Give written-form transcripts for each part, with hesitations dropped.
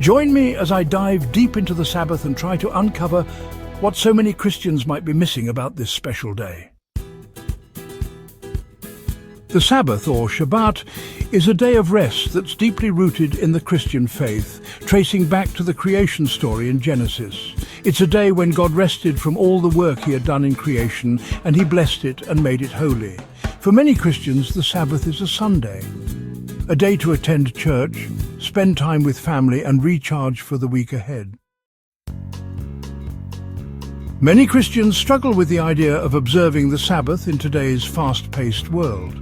Join me as I dive deep into the Sabbath and try to uncover what so many Christians might be missing about this special day. The Sabbath, or Shabbat, is a day of rest that's deeply rooted in the Christian faith, tracing back to the creation story in Genesis. It's a day when God rested from all the work he had done in creation, and he blessed it and made it holy. For many Christians, the Sabbath is a Sunday, a day to attend church, spend time with family, and recharge for the week ahead. Many Christians struggle with the idea of observing the Sabbath in today's fast-paced world.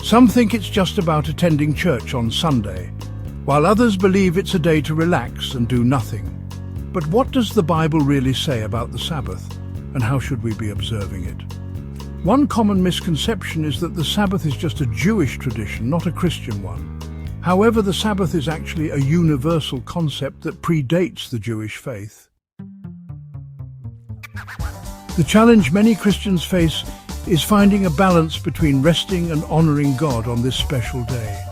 Some think it's just about attending church on Sunday, while others believe it's a day to relax and do nothing. But what does the Bible really say about the Sabbath, and how should we be observing it? One common misconception is that the Sabbath is just a Jewish tradition, not a Christian one. However, the Sabbath is actually a universal concept that predates the Jewish faith. The challenge many Christians face is finding a balance between resting and honoring God on this special day.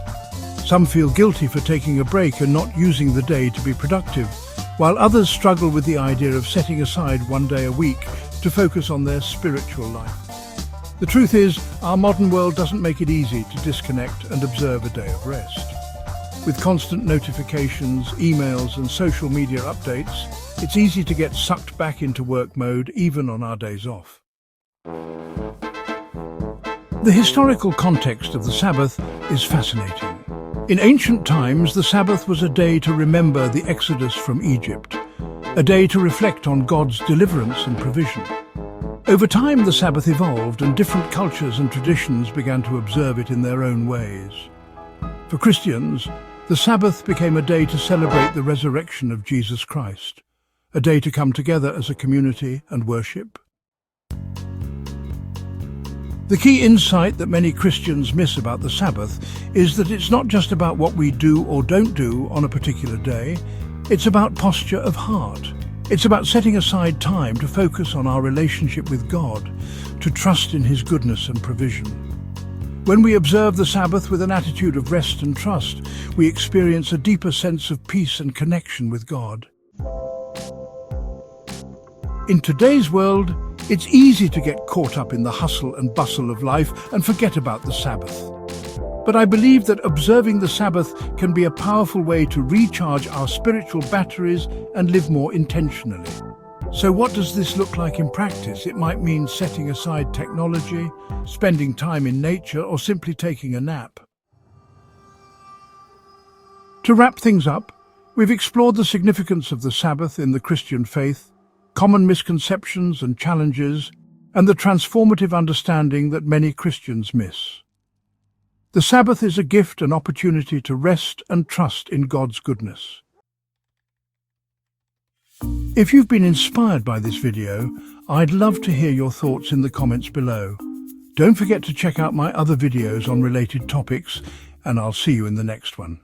Some feel guilty for taking a break and not using the day to be productive, while others struggle with the idea of setting aside one day a week to focus on their spiritual life. The truth is, our modern world doesn't make it easy to disconnect and observe a day of rest. With constant notifications, emails, and social media updates, it's easy to get sucked back into work mode even on our days off. The historical context of the Sabbath is fascinating. In ancient times, the Sabbath was a day to remember the Exodus from Egypt, a day to reflect on God's deliverance and provision. Over time, the Sabbath evolved, and different cultures and traditions began to observe it in their own ways. For Christians, the Sabbath became a day to celebrate the resurrection of Jesus Christ, a day to come together as a community and worship. The key insight that many Christians miss about the Sabbath is that it's not just about what we do or don't do on a particular day. It's about posture of heart. It's about setting aside time to focus on our relationship with God, to trust in his goodness and provision. When we observe the Sabbath with an attitude of rest and trust, we experience a deeper sense of peace and connection with God. In today's world, it's easy to get caught up in the hustle and bustle of life and forget about the Sabbath. But I believe that observing the Sabbath can be a powerful way to recharge our spiritual batteries and live more intentionally. So what does this look like in practice? It might mean setting aside technology, spending time in nature, or simply taking a nap. To wrap things up, we've explored the significance of the Sabbath in the Christian faith, common misconceptions and challenges, and the transformative understanding that many Christians miss. The Sabbath is a gift and opportunity to rest and trust in God's goodness. If you've been inspired by this video, I'd love to hear your thoughts in the comments below. Don't forget to check out my other videos on related topics, and I'll see you in the next one.